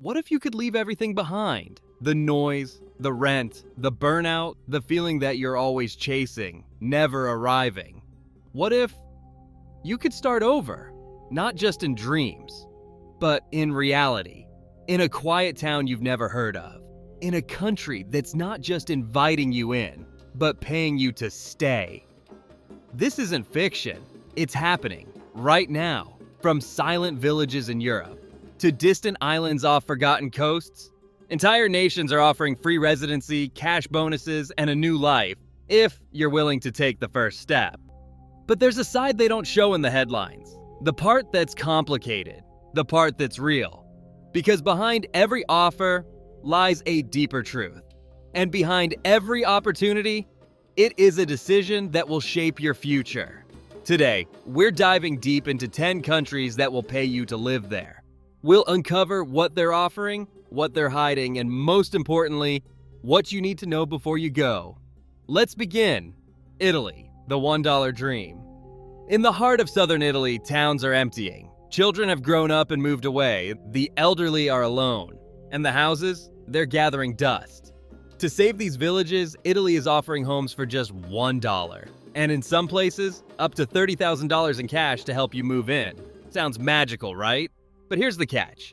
What if you could leave everything behind? The noise, the rent, the burnout, the feeling that you're always chasing, never arriving. What if you could start over? Not just in dreams, but in reality. In a quiet town you've never heard of. In a country that's not just inviting you in, but paying you to stay. This isn't fiction. It's happening right now. From silent villages in Europe to distant islands off forgotten coasts, entire nations are offering free residency, cash bonuses, and a new life, if you're willing to take the first step. But there's a side they don't show in the headlines. The part that's complicated. The part that's real. Because behind every offer lies a deeper truth. And behind every opportunity, it is a decision that will shape your future. Today, we're diving deep into 10 countries that will pay you to live there. We'll uncover what they're offering, what they're hiding, and most importantly, what you need to know before you go. Let's begin. Italy, the $1 dream. In the heart of southern Italy, towns are emptying. Children have grown up and moved away. The elderly are alone. And the houses, they're gathering dust. To save these villages, Italy is offering homes for just $1. And in some places, up to $30,000 in cash to help you move in. Sounds magical, right? But here's the catch.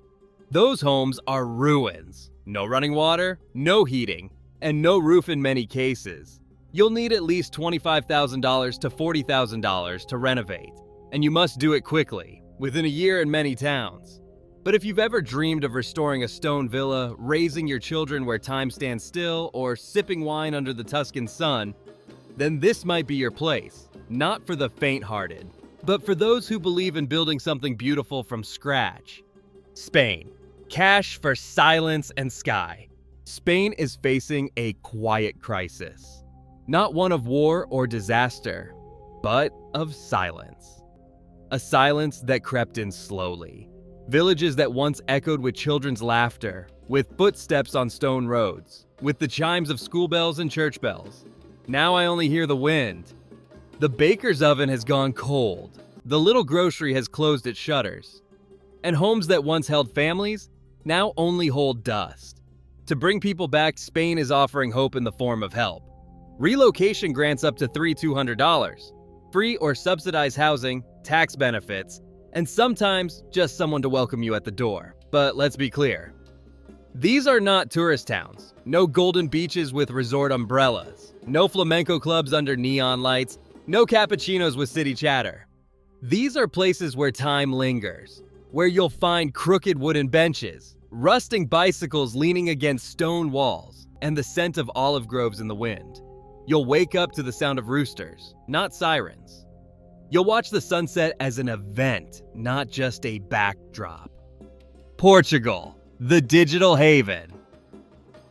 Those homes are ruins. No running water, no heating, and no roof in many cases. You'll need at least $25,000 to $40,000 to renovate, and you must do it quickly, within a year in many towns. But if you've ever dreamed of restoring a stone villa, raising your children where time stands still, or sipping wine under the Tuscan sun, then this might be your place. Not for the faint-hearted, but for those who believe in building something beautiful from scratch. Spain. Cash for silence and sky. Spain is facing a quiet crisis. Not one of war or disaster, but of silence. A silence that crept in slowly. Villages that once echoed with children's laughter, with footsteps on stone roads, with the chimes of school bells and church bells. Now I only hear the wind. The baker's oven has gone cold. The little grocery has closed its shutters. And homes that once held families now only hold dust. To bring people back, Spain is offering hope in the form of help. Relocation grants up to $200, free or subsidized housing, tax benefits, and sometimes just someone to welcome you at the door. But let's be clear. These are not tourist towns. No golden beaches with resort umbrellas. No flamenco clubs under neon lights. No cappuccinos with city chatter. These are places where time lingers, where you'll find crooked wooden benches, rusting bicycles leaning against stone walls, and the scent of olive groves in the wind. You'll wake up to the sound of roosters, not sirens. You'll watch the sunset as an event, not just a backdrop. Portugal, the digital haven.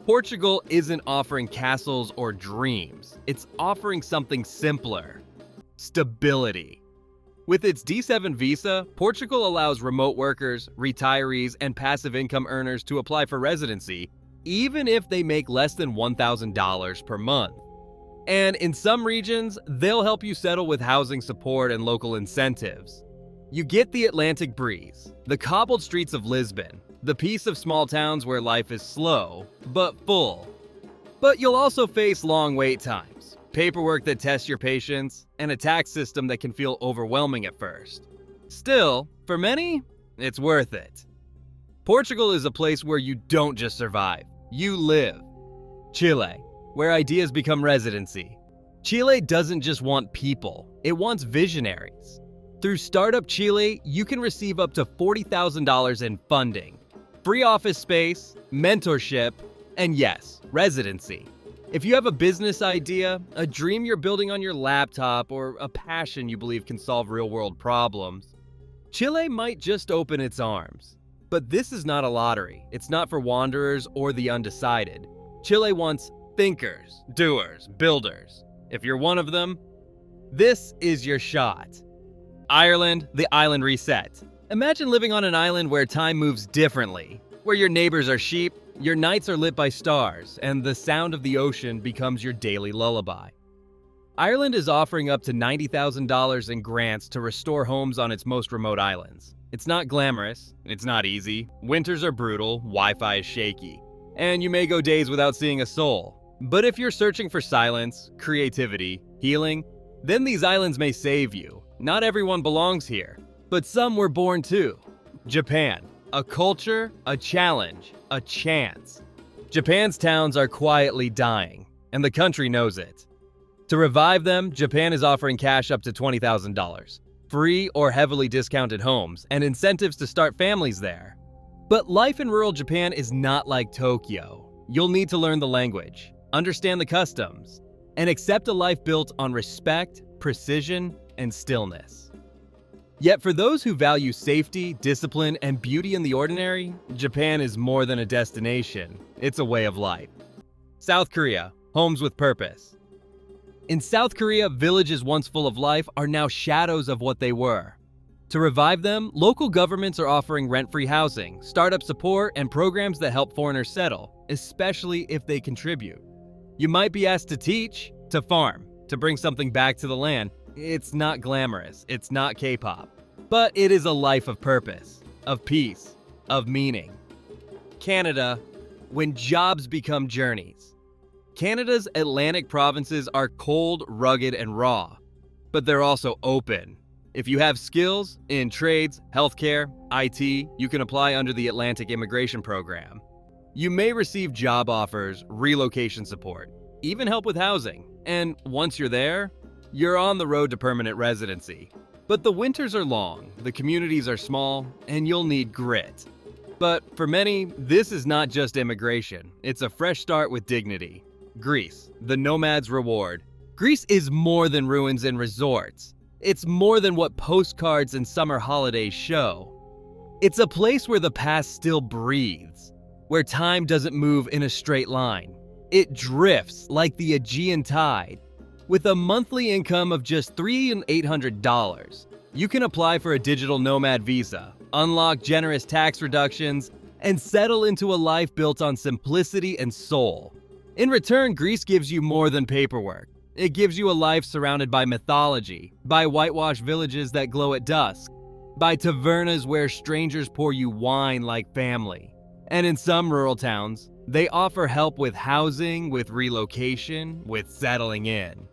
Portugal isn't offering castles or dreams. It's offering something simpler. Stability. With its D7 visa, Portugal allows remote workers, retirees, and passive income earners to apply for residency, even if they make less than $1,000 per month. And in some regions, they'll help you settle with housing support and local incentives. You get the Atlantic breeze, the cobbled streets of Lisbon, the peace of small towns where life is slow, but full. But you'll also face long wait times, paperwork that tests your patience, and a tax system that can feel overwhelming at first. Still, for many, it's worth it. Portugal is a place where you don't just survive, you live. Chile, where ideas become residency. Chile doesn't just want people, it wants visionaries. Through Startup Chile, you can receive up to $40,000 in funding, free office space, mentorship, and yes, residency. If you have a business idea, a dream you're building on your laptop, or a passion you believe can solve real-world problems, Chile might just open its arms. But this is not a lottery. It's not for wanderers or the undecided. Chile wants thinkers, doers, builders. If you're one of them, this is your shot. Ireland, the island reset. Imagine living on an island where time moves differently, where your neighbors are sheep, your nights are lit by stars, and the sound of the ocean becomes your daily lullaby. Ireland is offering up to $90,000 in grants to restore homes on its most remote islands. It's not glamorous, it's not easy, winters are brutal, Wi-Fi is shaky, and you may go days without seeing a soul. But if you're searching for silence, creativity, healing, then these islands may save you. Not everyone belongs here, but some were born too. Japan. A culture, a challenge, a chance. Japan's towns are quietly dying, and the country knows it. To revive them, Japan is offering cash up to $20,000, free or heavily discounted homes, and incentives to start families there. But life in rural Japan is not like Tokyo. You'll need to learn the language, understand the customs, and accept a life built on respect, precision, and stillness. Yet for those who value safety, discipline, and beauty in the ordinary, Japan is more than a destination. It's a way of life. South Korea, homes with purpose. In South Korea, villages once full of life are now shadows of what they were. To revive them, local governments are offering rent-free housing, startup support, and programs that help foreigners settle, especially if they contribute. You might be asked to teach, to farm, to bring something back to the land. It's not glamorous, it's not K-pop, but it is a life of purpose, of peace, of meaning. Canada, when jobs become journeys. Canada's Atlantic provinces are cold, rugged, and raw, but they're also open. If you have skills in trades, healthcare, IT, you can apply under the Atlantic Immigration Program. You may receive job offers, relocation support, even help with housing, and once you're there, you're on the road to permanent residency. But the winters are long, the communities are small, and you'll need grit. But for many, this is not just immigration. It's a fresh start with dignity. Greece, the nomad's reward. Greece is more than ruins and resorts. It's more than what postcards and summer holidays show. It's a place where the past still breathes, where time doesn't move in a straight line. It drifts like the Aegean tide. With a monthly income of just $3,800, you can apply for a digital nomad visa, unlock generous tax reductions, and settle into a life built on simplicity and soul. In return, Greece gives you more than paperwork. It gives you a life surrounded by mythology, by whitewashed villages that glow at dusk, by tavernas where strangers pour you wine like family. And in some rural towns, they offer help with housing, with relocation, with settling in.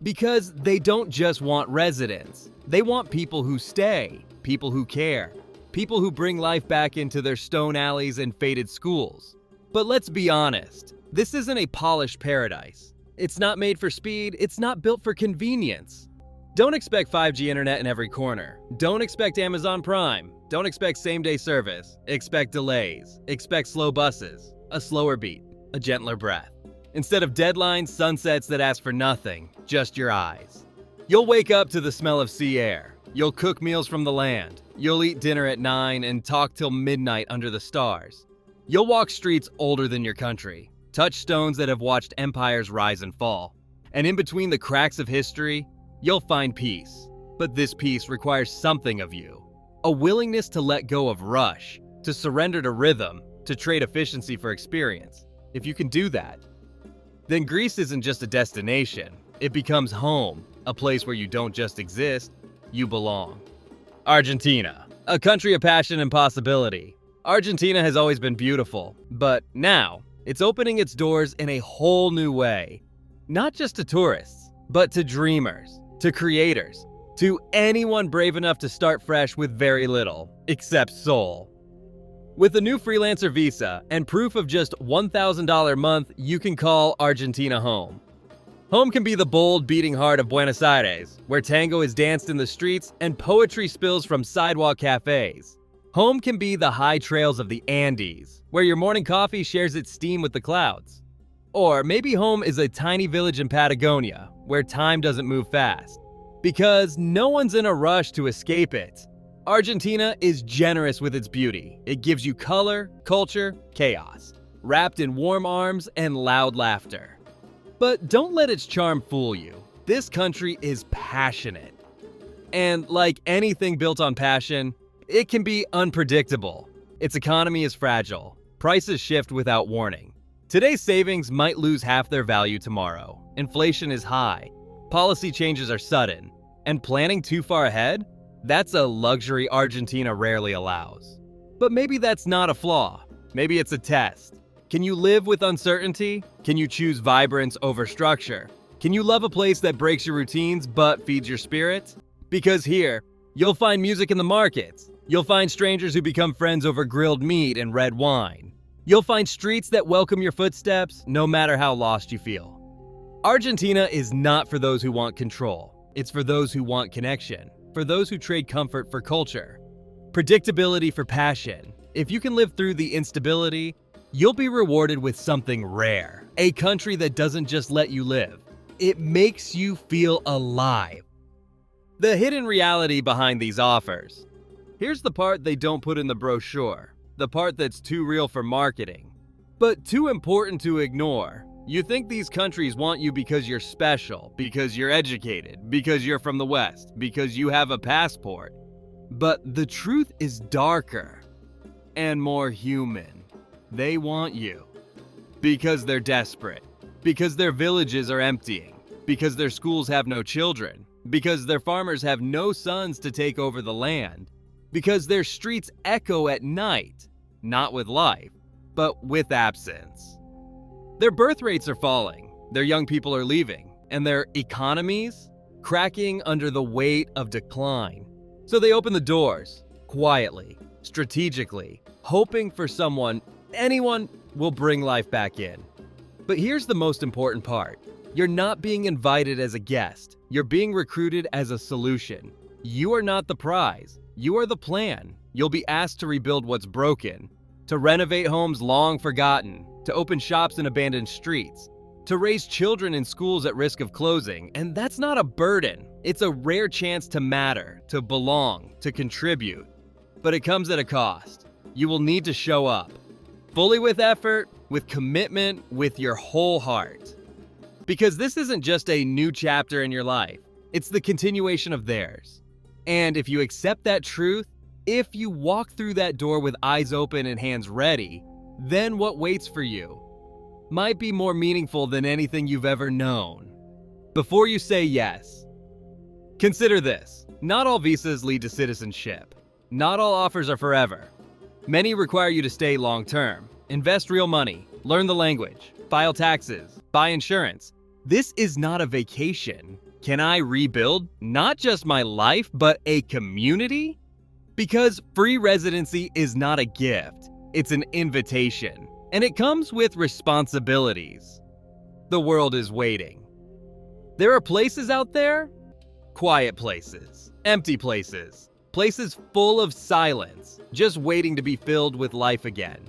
Because they don't just want residents. They want people who stay, people who care, people who bring life back into their stone alleys and faded schools. But let's be honest, this isn't a polished paradise. It's not made for speed, it's not built for convenience. Don't expect 5G internet in every corner. Don't expect Amazon Prime. Don't expect same-day service. Expect delays. Expect slow buses, a slower beat, a gentler breath. Instead of deadlines, sunsets that ask for nothing, just your eyes. You'll wake up to the smell of sea air. You'll cook meals from the land. You'll eat dinner at 9 and talk till midnight under the stars. You'll walk streets older than your country, touch stones that have watched empires rise and fall. And in between the cracks of history, you'll find peace. But this peace requires something of you. A willingness to let go of rush, to surrender to rhythm, to trade efficiency for experience. If you can do that, then Greece isn't just a destination. It becomes home, a place where you don't just exist, you belong. Argentina, a country of passion and possibility. Argentina has always been beautiful, but now it's opening its doors in a whole new way. Not just to tourists, but to dreamers, to creators, to anyone brave enough to start fresh with very little, except soul. With a new freelancer visa and proof of just $1,000 a month, you can call Argentina home. Home can be the bold, beating heart of Buenos Aires, where tango is danced in the streets and poetry spills from sidewalk cafes. Home can be the high trails of the Andes, where your morning coffee shares its steam with the clouds. Or maybe home is a tiny village in Patagonia, where time doesn't move fast. Because no one's in a rush to escape it. Argentina is generous with its beauty. It gives you color, culture, chaos, wrapped in warm arms and loud laughter. But don't let its charm fool you. This country is passionate. And like anything built on passion, it can be unpredictable. Its economy is fragile. Prices shift without warning. Today's savings might lose half their value tomorrow. Inflation is high. Policy changes are sudden. And planning too far ahead? That's a luxury Argentina rarely allows. But maybe that's not a flaw. Maybe it's a test. Can you live with uncertainty? Can you choose vibrance over structure? Can you love a place that breaks your routines but feeds your spirit? Because here, you'll find music in the markets. You'll find strangers who become friends over grilled meat and red wine. You'll find streets that welcome your footsteps no matter how lost you feel. Argentina is not for those who want control. It's for those who want connection. For those who trade comfort for culture, predictability for passion. If you can live through the instability, you'll be rewarded with something rare. A country that doesn't just let you live, it makes you feel alive. The hidden reality behind these offers. Here's the part they don't put in the brochure, the part that's too real for marketing, but too important to ignore. You think these countries want you because you're special, because you're educated, because you're from the West, because you have a passport. But the truth is darker and more human. They want you because they're desperate, because their villages are emptying, because their schools have no children, because their farmers have no sons to take over the land, because their streets echo at night, not with life, but with absence. Their birth rates are falling, their young people are leaving, and their economies cracking under the weight of decline. So they open the doors, quietly, strategically, hoping for anyone will bring life back in. But here's the most important part. You're not being invited as a guest. You're being recruited as a solution. You are not the prize. You are the plan. You'll be asked to rebuild what's broken, to renovate homes long forgotten, to open shops in abandoned streets, to raise children in schools at risk of closing. And that's not a burden. It's a rare chance to matter, to belong, to contribute. But it comes at a cost. You will need to show up, fully with effort, with commitment, with your whole heart. Because this isn't just a new chapter in your life, it's the continuation of theirs. And if you accept that truth, if you walk through that door with eyes open and hands ready, then what waits for you might be more meaningful than anything you've ever known. Before you say yes, consider this. Not all visas lead to citizenship. Not all offers are forever. Many require you to stay long-term, invest real money, learn the language, file taxes, buy insurance. This is not a vacation. Can I rebuild not just my life, but a community? Because free residency is not a gift, it's an invitation, and it comes with responsibilities. The world is waiting. There are places out there, quiet places, empty places, places full of silence, just waiting to be filled with life again.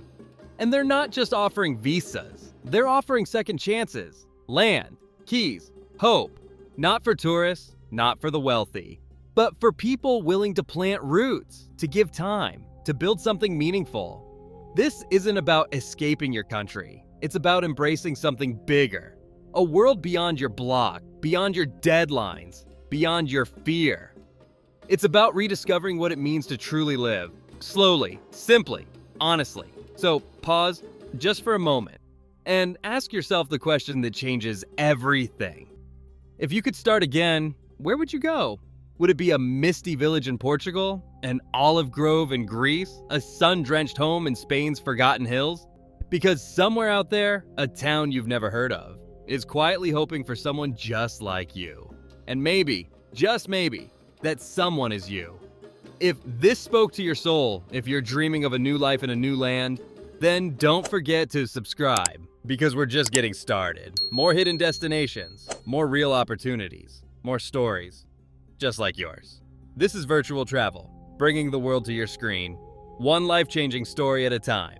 And they're not just offering visas, they're offering second chances, land, keys, hope. Not for tourists, not for the wealthy, but for people willing to plant roots, to give time, to build something meaningful. This isn't about escaping your country. It's about embracing something bigger. A world beyond your block, beyond your deadlines, beyond your fear. It's about rediscovering what it means to truly live. Slowly, simply, honestly. So pause just for a moment and ask yourself the question that changes everything. If you could start again, where would you go? Would it be a misty village in Portugal? An olive grove in Greece? A sun-drenched home in Spain's forgotten hills? Because somewhere out there, a town you've never heard of is quietly hoping for someone just like you. And maybe, just maybe, that someone is you. If this spoke to your soul, if you're dreaming of a new life in a new land, then don't forget to subscribe, because we're just getting started. More hidden destinations, more real opportunities, more stories, just like yours. This is Virtual Travel, bringing the world to your screen, one life-changing story at a time.